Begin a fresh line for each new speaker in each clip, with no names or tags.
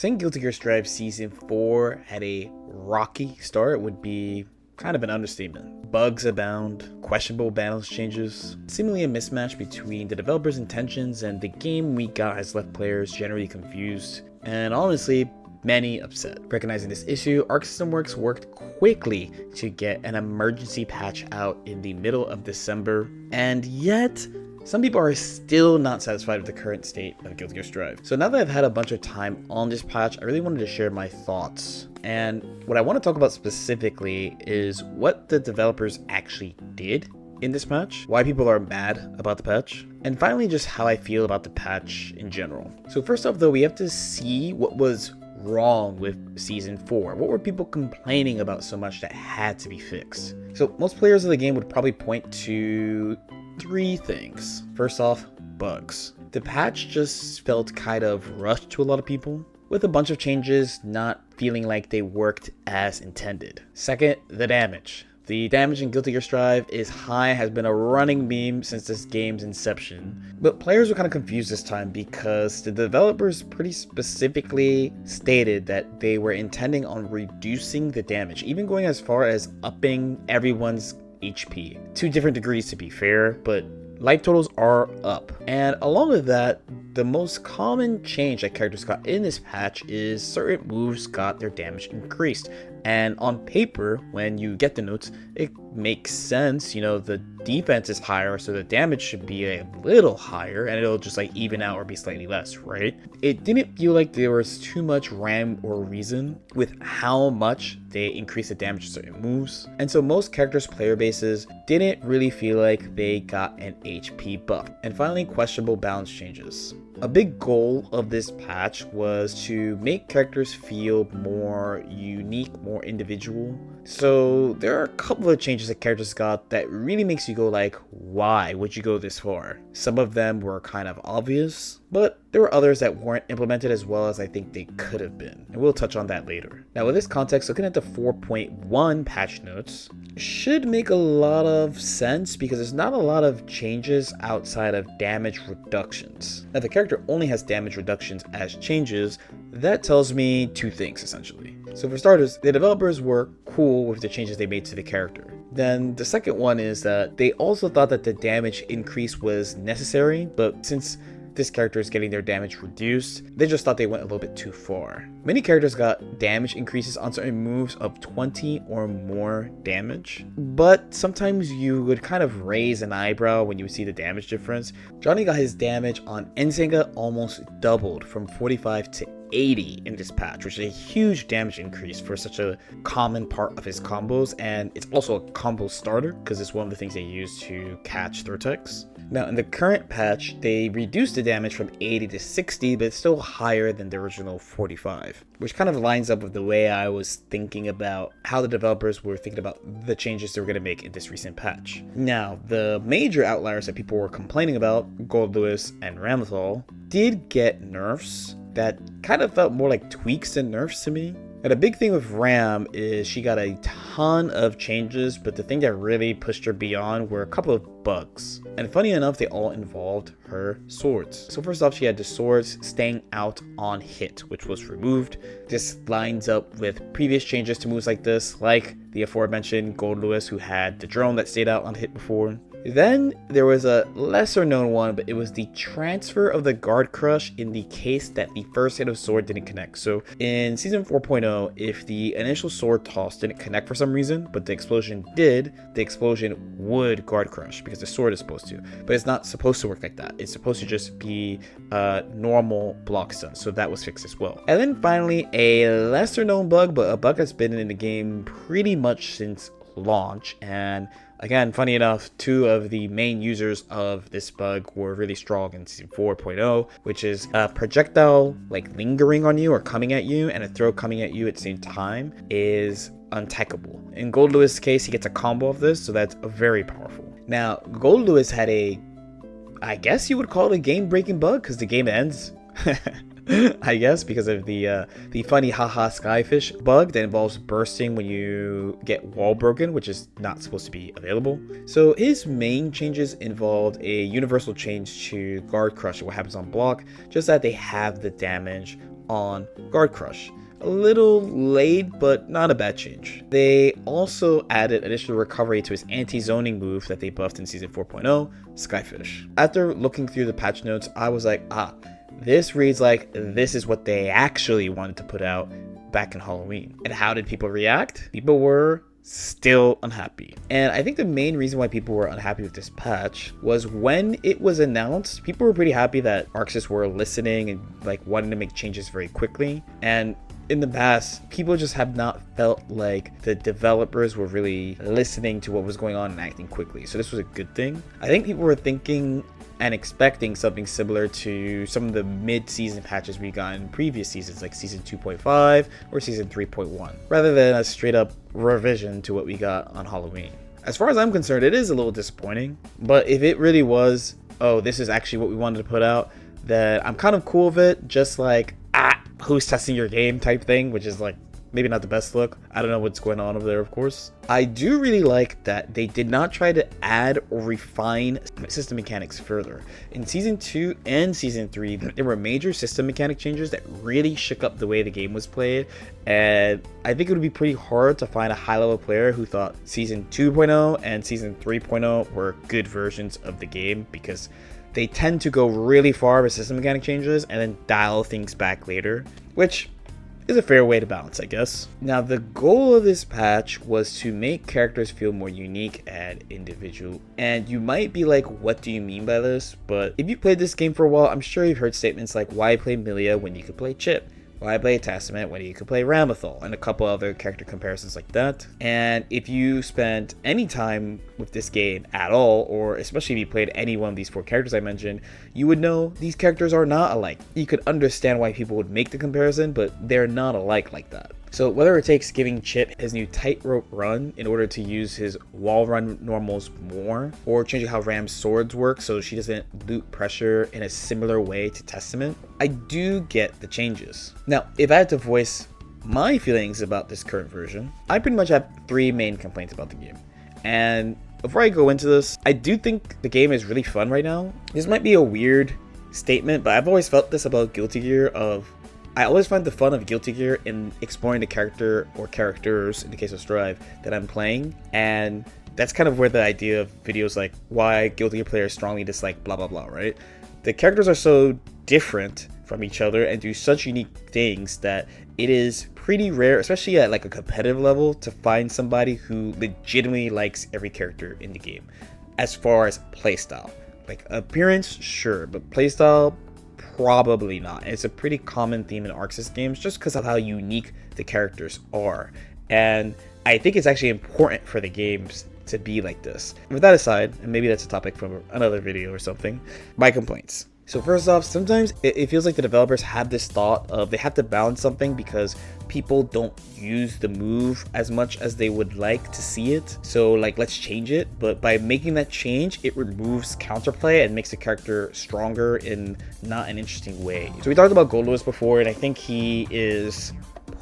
Saying Guilty Gear Strive Season 4 had a rocky start would be kind of an understatement. Bugs abound, questionable balance changes, seemingly a mismatch between the developer's intentions and the game we got has left players generally confused, and honestly, many upset. Recognizing this issue, Arc System Works worked quickly to get an emergency patch out in the middle of December, and yet some people are still not satisfied with the current state of Guilty Gear Strive. So now that I've had a bunch of time on this patch, I really wanted to share my thoughts. And what I want to talk about specifically is what the developers actually did in this patch, why people are mad about the patch, and finally just how I feel about the patch in general. So first off though, we have to see what was wrong with Season 4. What were people complaining about so much that had to be fixed? So most players of the game would probably point to 3 things. First off, bugs. The patch just felt kind of rushed to a lot of people, with a bunch of changes not feeling like they worked as intended. Second, the damage. The damage in Guilty Gear Strive is high, has been a running meme since this game's inception. But players were kind of confused this time because the developers pretty specifically stated that they were intending on reducing the damage, even going as far as upping everyone's HP. 2 different degrees to be fair, but life totals are up. And along with that, the most common change that characters got in this patch is certain moves got their damage increased. And on paper, when you get the notes, it makes sense. You know, the defense is higher, so the damage should be a little higher, and it'll just like even out or be slightly less, right? It didn't feel like there was too much rhyme or reason with how much they increased the damage to certain moves. And so most characters' player bases didn't really feel like they got an HP buff. And finally, questionable balance changes. A big goal of this patch was to make characters feel more unique, more individual. So there are a couple of changes that characters got that really makes you go like, why would you go this far? Some of them were kind of obvious, but there were others that weren't implemented as well as I think they could have been, and we'll touch on that later. Now with this context, looking at the 4.1 patch notes should make a lot of sense because there's not a lot of changes outside of damage reductions. Now the character only has damage reductions as changes. That tells me 2 things essentially. So for starters, the developers were cool with the changes they made to the character. Then the second one is that they also thought that the damage increase was necessary, but since this character is getting their damage reduced, they just thought they went a little bit too far. Many characters got damage increases on certain moves of 20 or more damage, but sometimes you would kind of raise an eyebrow when you would see the damage difference. Johnny got his damage on Ensenga almost doubled from 45 to 80 in this patch, which is a huge damage increase for such a common part of his combos, and it's also a combo starter because it's one of the things they use to catch Thurtex. Now in the current patch, they reduced the damage from 80 to 60, but it's still higher than the original 45, which kind of lines up with the way I was thinking about how the developers were thinking about the changes they were going to make in this recent patch. Now, the major outliers that people were complaining about, Goldlewis and Ramlethal, did get nerfs that kind of felt more like tweaks than nerfs to me. And the big thing with Ram is she got a ton of changes, but the thing that really pushed her beyond were a couple of bugs. And funny enough, they all involved her swords. So first off, she had the swords staying out on hit, which was removed. This lines up with previous changes to moves like this, like the aforementioned Goldlewis, who had the drone that stayed out on hit before. Then there was a lesser known one, but it was the transfer of the guard crush in the case that the first hit of sword didn't connect. So in Season 4.0, if the initial sword toss didn't connect for some reason, but the explosion did, the explosion would guard crush because the sword is supposed to. But it's not supposed to work like that. It's supposed to just be a normal block stun. So that was fixed as well. And then finally, a lesser known bug, but a bug that's been in the game pretty much since launch. And again, funny enough, 2 of the main users of this bug were really strong in Season 4.0, which is a projectile like lingering on you or coming at you, and a throw coming at you at the same time is untechable. In Goldlewis' case, he gets a combo of this, so that's very powerful. Now, Goldlewis had I guess you would call it a game-breaking bug because the game ends. I guess because of the funny haha skyfish bug that involves bursting when you get wall broken, which is not supposed to be available. So his main changes involved a universal change to guard crush, what happens on block, just that they have the damage on Guard Crush. A little late, but not a bad change. They also added additional recovery to his anti-zoning move that they buffed in Season 4.0, Skyfish. After looking through the patch notes, I was like, this reads like this is what they actually wanted to put out back in Halloween. And how did people react? People were still unhappy. And I think the main reason why people were unhappy with this patch was when it was announced, people were pretty happy that Arxis were listening and like wanting to make changes very quickly. And in the past, people just have not felt like the developers were really listening to what was going on and acting quickly. So this was a good thing. I think people were thinking and expecting something similar to some of the mid-season patches we got in previous seasons, like Season 2.5 or Season 3.1, rather than a straight-up revision to what we got on Halloween. As far as I'm concerned, it is a little disappointing, but if it really was, oh, this is actually what we wanted to put out, then I'm kind of cool with it, just like, who's testing your game type thing, which is like maybe not the best look. I don't know what's going on over there, of course. I do really like that they did not try to add or refine system mechanics further. In Season 2 and Season 3, there were major system mechanic changes that really shook up the way the game was played, and I think it would be pretty hard to find a high-level player who thought Season 2.0 and Season 3.0 were good versions of the game, because they tend to go really far with system mechanic changes and then dial things back later, which is a fair way to balance, I guess. Now, the goal of this patch was to make characters feel more unique and individual. And you might be like, what do you mean by this? But if you played this game for a while, I'm sure you've heard statements like, why play Milia when you could play Chip? Why play Testament when you could play Ramlethal? And a couple other character comparisons like that. And if you spent any time with this game at all, or especially if you played any one of these 4 characters I mentioned, you would know these characters are not alike. You could understand why people would make the comparison, but they're not alike like that. So whether it takes giving Chip his new tightrope run in order to use his wall run normals more, or changing how Ram's swords work so she doesn't loot pressure in a similar way to Testament, I do get the changes. Now, if I had to voice my feelings about this current version, I pretty much have 3 main complaints about the game. And before I go into this, I do think the game is really fun right now. This might be a weird statement, but I've always felt this about Guilty Gear I always find the fun of Guilty Gear in exploring the character or characters, in the case of Strive, that I'm playing. And that's kind of where the idea of videos like why Guilty Gear players strongly dislike blah blah blah, right? The characters are so different from each other and do such unique things that it is pretty rare, especially at like a competitive level, to find somebody who legitimately likes every character in the game. As far as playstyle, like appearance, sure, but playstyle, probably not. It's a pretty common theme in Arxis games just because of how unique the characters are. And I think it's actually important for the games to be like this. With that aside, and maybe that's a topic from another video or something, my complaints. So first off, sometimes it feels like the developers have this thought of they have to balance something because people don't use the move as much as they would like to see it. So like, let's change it. But by making that change, it removes counterplay and makes the character stronger in not an interesting way. So we talked about Goldlewis before, and I think he is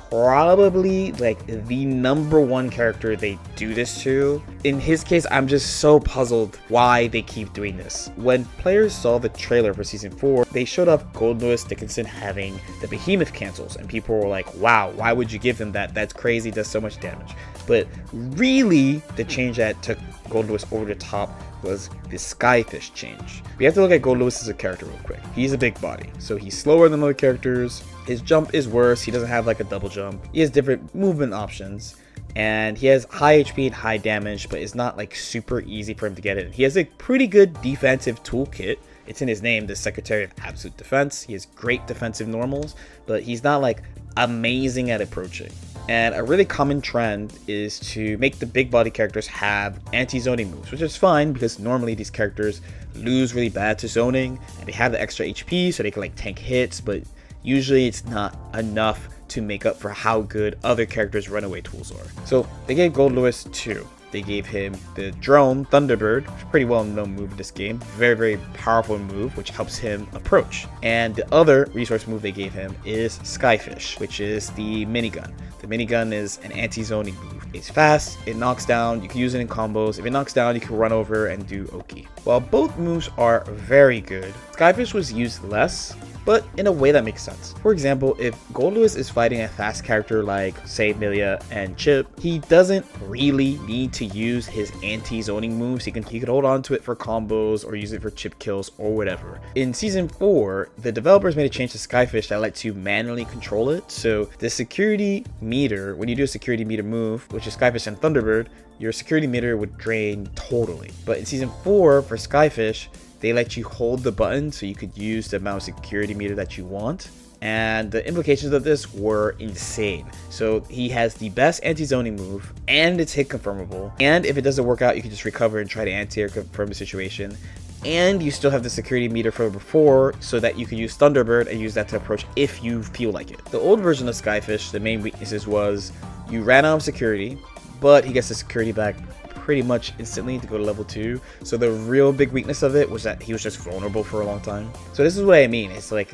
probably like the #1 character they do this to. In his case, I'm just so puzzled why they keep doing this. When players saw the trailer for Season 4, they showed off Goldlewis Dickinson having the behemoth cancels, and people were like, wow, why would you give him that? That's crazy, does so much damage. But really, the change that took Goldlewis over the top was the Skyfish change. We have to look at Goldlewis as a character real quick. He's a big body, so he's slower than other characters. His jump is worse. He doesn't have like a double jump. He has different movement options, and he has high HP and high damage, but it's not like super easy for him to get it. He has a pretty good defensive toolkit. It's in his name, the Secretary of Absolute Defense. He has great defensive normals, but he's not like amazing at approaching. And a really common trend is to make the big body characters have anti-zoning moves, which is fine because normally these characters lose really bad to zoning and they have the extra HP so they can like tank hits, but usually it's not enough to make up for how good other characters' runaway tools are. So they gave Goldlewis 2. They gave him the drone Thunderbird, which is a pretty well known move in this game. Very, very powerful move, which helps him approach. And the other resource move they gave him is Skyfish, which is the minigun. The minigun is an anti-zoning move. It's fast, it knocks down, you can use it in combos. If it knocks down, you can run over and do Oki. While both moves are very good, Skyfish was used less, but in a way that makes sense. For example, if Goldlewis is fighting a fast character like, say, Milia and Chip, he doesn't really need to use his anti-zoning moves. He could hold on to it for combos or use it for chip kills or whatever. In Season 4, the developers made a change to Skyfish that lets you manually control it. So the security meter, when you do a security meter move, which is Skyfish and Thunderbird, your security meter would drain totally. But in Season 4, for Skyfish, they let you hold the button so you could use the amount of security meter that you want. And the implications of this were insane. So he has the best anti-zoning move, and it's hit confirmable. And if it doesn't work out, you can just recover and try to anti-air confirm the situation. And you still have the security meter from before, so that you can use Thunderbird and use that to approach if you feel like it. The old version of Skyfish, the main weaknesses was you ran out of security, but he gets the security back pretty much instantly to go to level 2. So the real big weakness of it was that he was just vulnerable for a long time. So this is what I mean. It's like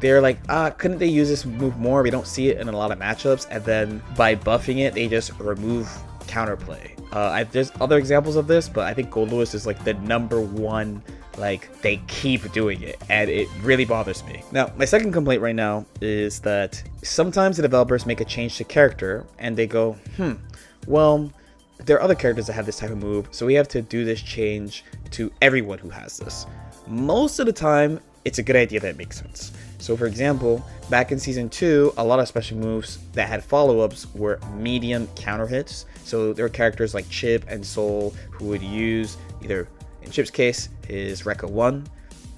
they're like, couldn't they use this move more? We don't see it in a lot of matchups. And then by buffing it, they just remove counterplay. There's other examples of this, but I think Goldlewis is like the #1. Like, they keep doing it, and it really bothers me. Now, my second complaint right now is that sometimes the developers make a change to character and they go, well, there are other characters that have this type of move, so we have to do this change to everyone who has this. Most of the time, it's a good idea that makes sense. So for example, back in Season 2, a lot of special moves that had follow-ups were medium counter hits. So there were characters like Chip and Soul who would use either, in Chip's case, his Rekka 1,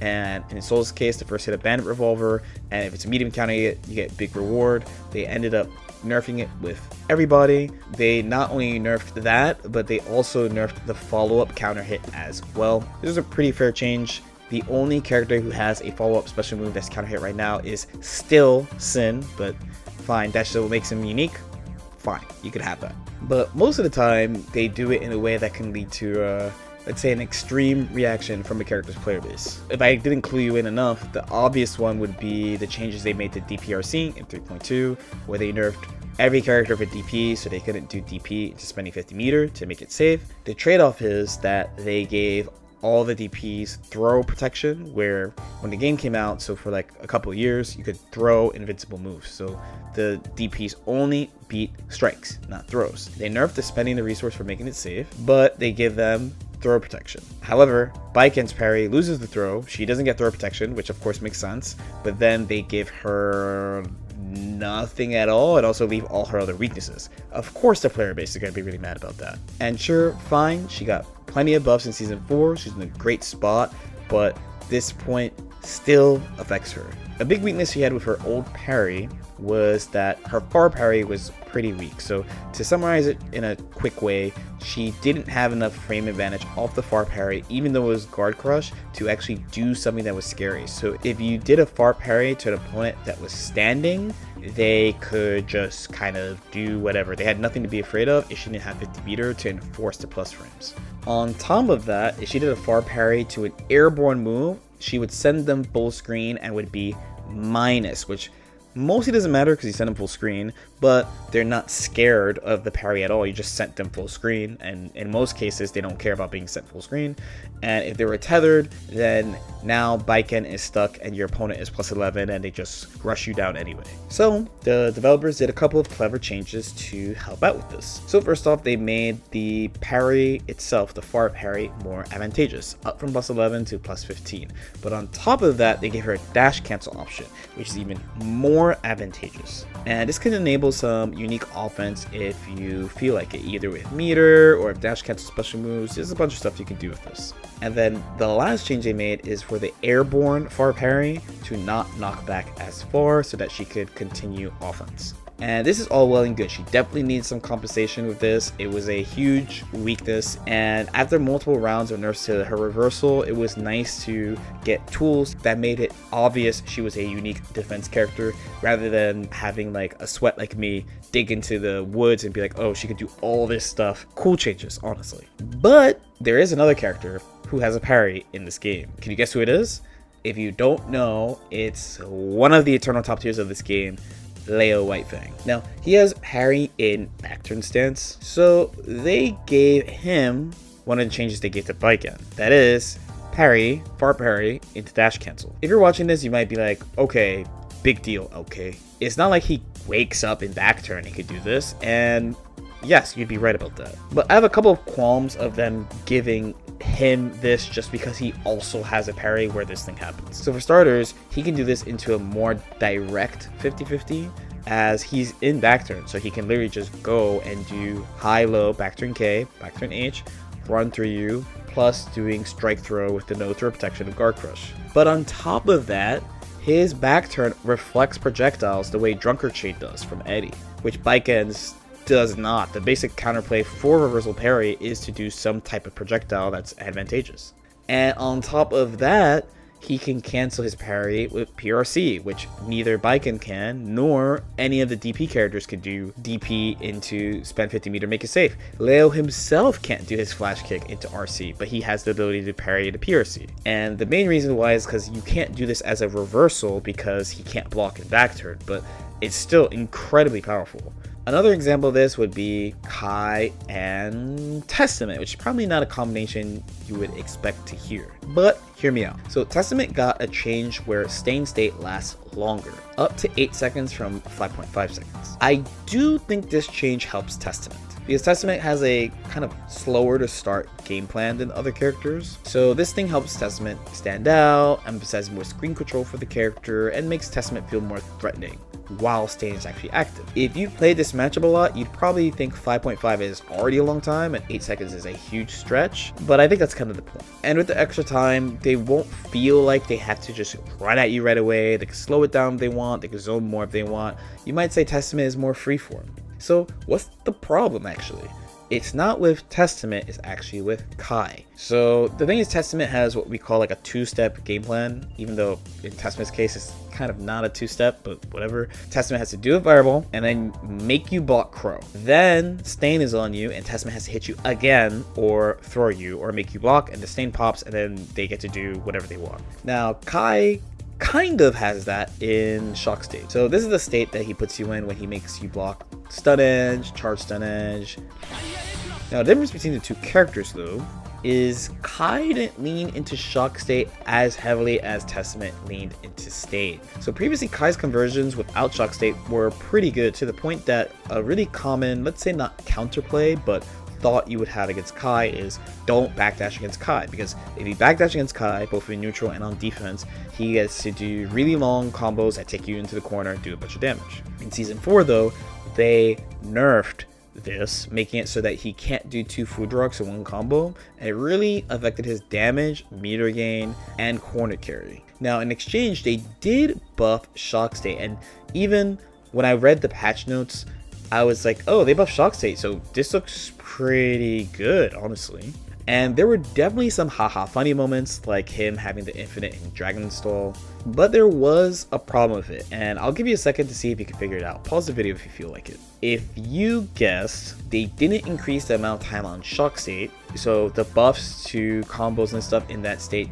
and in Soul's case, the first hit of Bandit Revolver, and if it's a medium counter hit, you get big reward. They ended up nerfing it with everybody. They not only nerfed that, but they also nerfed the follow-up counter hit as well. This is a pretty fair change. The only character who has a follow-up special move that's counter hit right now is still Sin, but fine, that still makes him unique. Fine, you could have that. But most of the time, they do it in a way that can lead to let's say an extreme reaction from a character's player base. If I didn't clue you in enough, the obvious one would be the changes they made to DPRC in 3.2, where they nerfed every character for DP, so they couldn't do DP into spending 50 meter to make it safe. The trade-off is that they gave all the DPs throw protection, where when the game came out, so for like a couple of years, you could throw invincible moves. So the DPs only beat strikes, not throws. They nerfed the spending the resource for making it safe, but they give them throw protection. However, Baiken's parry loses the throw. She doesn't get throw protection, which of course makes sense, but then they give her nothing at all and also leave all her other weaknesses. Of course the player base is going to be really mad about that. And sure, fine, she got plenty of buffs in Season 4, she's in a great spot, but this point still affects her. A big weakness she had with her old parry was that her far parry was pretty weak. So to summarize it in a quick way, she didn't have enough frame advantage off the far parry, even though it was guard crush, to actually do something that was scary. So if you did a far parry to an opponent that was standing, they could just kind of do whatever. They had nothing to be afraid of if she didn't have 50 meter to enforce the plus frames. On top of that, if she did a far parry to an airborne move, she would send them full screen and would be minus, which mostly doesn't matter because you send them full screen, but they're not scared of the parry at all. You just sent them full screen, and in most cases they don't care about being sent full screen. And if they were tethered, then now Baiken is stuck and your opponent is plus 11 and they just rush you down anyway. So the developers did a couple of clever changes to help out with this. So first off, they made the parry itself, the far parry, more advantageous, up from plus 11 to plus 15. But on top of that, they gave her a dash cancel option, which is even more advantageous. And this can enable some unique offense if you feel like it, either with meter or dash cancel special moves. There's a bunch of stuff you can do with this. And then the last change they made is for the airborne far parry to not knock back as far so that she could continue offense. And this is all well and good. She definitely needs some compensation with this. It was a huge weakness, and after multiple rounds of nerfs to her reversal, it was nice to get tools that made it obvious she was a unique defense character, rather than having like a sweat like me dig into the woods and be like, oh, she could do all this stuff. Cool changes, honestly. But there is another character who has a parry in this game. Can you guess who it is? If you don't know, it's one of the eternal top tiers of this game, Leo Whitefang. Now, he has parry in backturn stance, so they gave him one of the changes they gave to Baiken. That is, parry, far parry, into dash cancel. If you're watching this, you might be like, okay, big deal, okay. It's not like he wakes up in back turn and could do this, and yes, you'd be right about that. But I have a couple of qualms of them giving him this just because he also has a parry where this thing happens. So for starters, he can do this into a more direct 50-50 as he's in back turn, so he can literally just go and do high-low, back turn K, back turn H, run through you, plus doing strike throw with the no throw protection of guard crush. But on top of that, his back turn reflects projectiles the way Drunkard Shade does from Eddie, which Bike Ends does not. The basic counterplay for reversal parry is to do some type of projectile that's advantageous. And on top of that, he can cancel his parry with PRC, which neither Baiken can, nor any of the DP characters can do DP into spend 50 meter make it safe. Leo himself can't do his flash kick into RC, but he has the ability to parry to PRC. And the main reason why is because you can't do this as a reversal because he can't block in back turn, but it's still incredibly powerful. Another example of this would be Kai and Testament, which is probably not a combination you would expect to hear, but hear me out. So Testament got a change where Stain State lasts longer, up to 8 seconds from 5.5 seconds. I do think this change helps Testament, because Testament has a kind of slower to start game plan than other characters. So this thing helps Testament stand out, emphasizes more screen control for the character, and makes Testament feel more threatening while Stain is actually active. If you've played this matchup a lot, you'd probably think 5.5 is already a long time and 8 seconds is a huge stretch, but I think that's kind of the point. And with the extra time, they won't feel like they have to just run at you right away. They can slow it down if they want, they can zone more if they want. You might say Testament is more freeform. So what's the problem actually? It's not with Testament, it's actually with Kai. So the thing is, Testament has what we call like a two-step game plan, even though in Testament's case it's kind of not a two-step, but whatever. Testament has to do a fireball and then make you block Crow. Then Stain is on you and Testament has to hit you again or throw you or make you block, and the Stain pops and then they get to do whatever they want. Now Kai kind of has that in Shock State. So this is the state that he puts you in when he makes you block Stun Edge, Charge Stun Edge. Now the difference between the two characters though is Kai didn't lean into Shock State as heavily as Testament leaned into State. So previously Kai's conversions without Shock State were pretty good, to the point that a really common, let's say not counterplay, but thought you would have against Kai is don't backdash against Kai, because if you backdash against Kai, both in neutral and on defense, he gets to do really long combos that take you into the corner and do a bunch of damage. In Season 4 though, they nerfed this, making it so that he can't do 2 food rocks in one combo, and it really affected his damage, meter gain, and corner carry. Now in exchange, they did buff Shock State, and even when I read the patch notes, I was like, oh, they buffed Shock State, so this looks pretty good, honestly. And there were definitely some haha funny moments, like him having the infinite and dragon stall, but there was a problem with it, and I'll give you a second to see if you can figure it out. Pause the video if you feel like it. If you guessed they didn't increase the amount of time on Shock State, so the buffs to combos and stuff in that state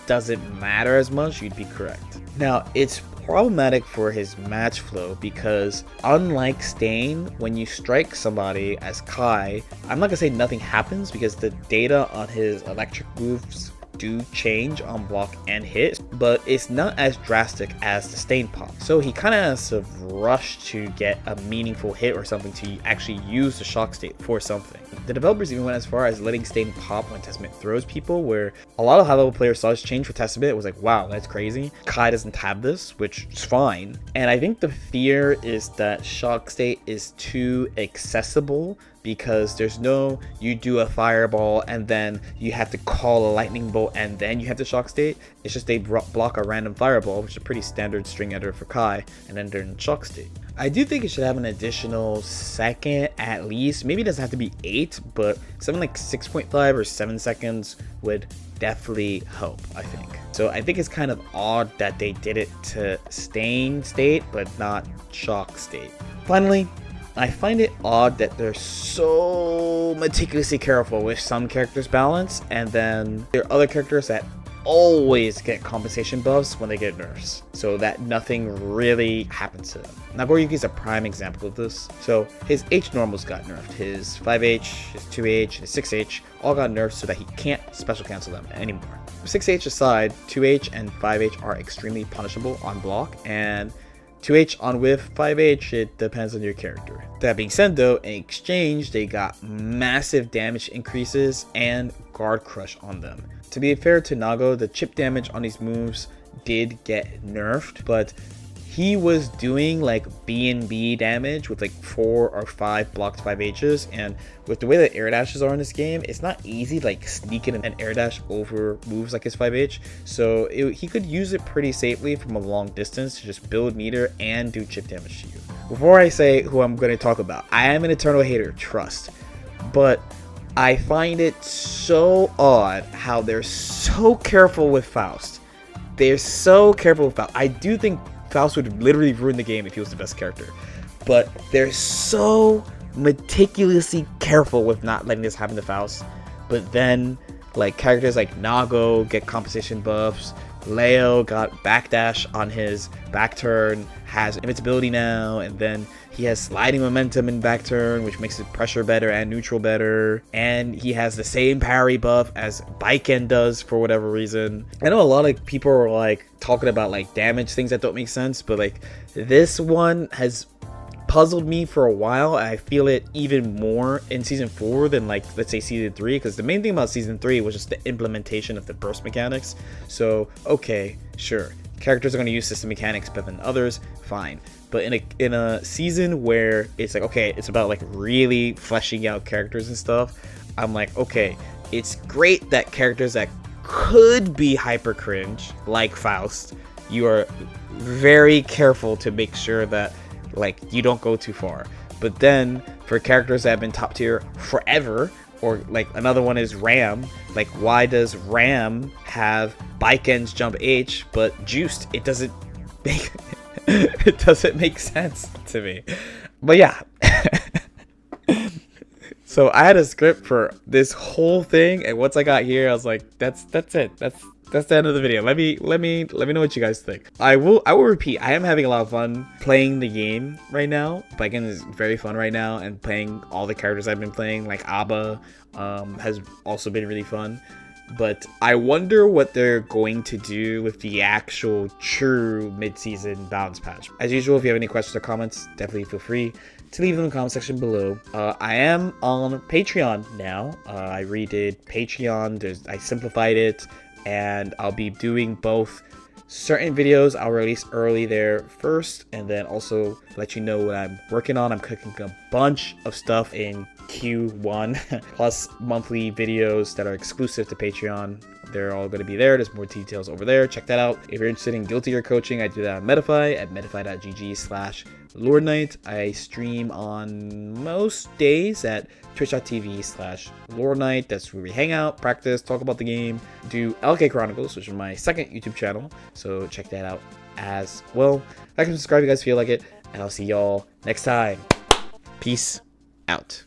doesn't matter as much, you'd be correct. Now, it's problematic for his match flow because unlike Stain, when you strike somebody as Kai, I'm not gonna say nothing happens because the data on his electric moves do change on block and hit, but it's not as drastic as the Stain pop. So he kind of has to rush to get a meaningful hit or something to actually use the Shock State for something. The developers even went as far as letting Stain pop when Testament throws people, where a lot of high-level players saw this change for Testament. It was like, wow, that's crazy. Kai doesn't have this, which is fine. And I think the fear is that Shock State is too accessible, because there's no, you do a fireball and then you have to call a lightning bolt and then you have to Shock State. It's just they block a random fireball, which is a pretty standard string editor for Kai, and then they're in Shock State. I do think it should have an additional second at least. Maybe it doesn't have to be 8, but something like 6.5 or 7 seconds would definitely help, I think. So I think it's kind of odd that they did it to Stain State, but not Shock State. Finally, I find it odd that they're so meticulously careful with some characters' balance, and then there are other characters that always get compensation buffs when they get nerfs, so that nothing really happens to them. Nagoriyuki is a prime example of this. So his H normals got nerfed, his 5H, his 2H, his 6H all got nerfed so that he can't special cancel them anymore. 6H aside, 2H and 5H are extremely punishable on block, and 2H on whiff, 5H, it depends on your character. That being said though, in exchange, they got massive damage increases and guard crush on them. To be fair to Nago, the chip damage on these moves did get nerfed, but he was doing like B&B damage with like 4 or 5 blocked 5Hs, and with the way that air dashes are in this game, it's not easy to like sneak in an air dash over moves like his 5H, so he could use it pretty safely from a long distance to just build meter and do chip damage to you. Before I say who I'm going to talk about, I am an eternal hater, trust, but I find it so odd how they're so careful with Faust. They're so careful with Faust. I do think Faust would literally ruin the game if he was the best character, but they're so meticulously careful with not letting this happen to Faust. But then like characters like Nago get compensation buffs, Leo got backdash on his back turn, has invincibility now, and then he has sliding momentum in back turn, which makes his pressure better and neutral better, and he has the same parry buff as Baiken does for whatever reason. I know a lot of people are like talking about like damage things that don't make sense, but like this one has puzzled me for a while. I feel it even more in season 4 than like let's say season 3, because the main thing about season 3 was just the implementation of the burst mechanics. So okay, sure, characters are going to use system mechanics better than others, fine, but in a season where it's like, okay, it's about like really fleshing out characters and stuff, I'm like, okay, it's great that characters that could be hyper cringe like Faust, you are very careful to make sure that like you don't go too far. But then for characters that have been top tier forever, or like another one is Ram, like why does Ram have Baiken's jump H but juiced? It doesn't make it doesn't make sense to me. But yeah. So I had a script for this whole thing, and once I got here I was like, that's it. That's the end of the video. Let me know what you guys think. I will repeat, I am having a lot of fun playing the game right now. Baiken is very fun right now, and playing all the characters I've been playing, like Abba, has also been really fun. But I wonder what they're going to do with the actual true mid-season balance patch. As usual, if you have any questions or comments, definitely feel free to leave them in the comment section below. I am on Patreon now. I redid Patreon. I simplified it, and I'll be doing both certain videos I'll release early there first, and then also let you know what I'm working on. I'm cooking a bunch of stuff in Q1 plus monthly videos that are exclusive to Patreon. They're all going to be there. There's more details over there. Check that out. If you're interested in guilty gear coaching, I do that on Medify at medify.gg/LordKnight. I stream on most days at twitch.tv/LordKnight. That's where we hang out, practice, talk about the game, do LK Chronicles, which is my second YouTube channel. So check that out as well. Like and subscribe if you guys feel like it, and I'll see y'all next time. Peace out.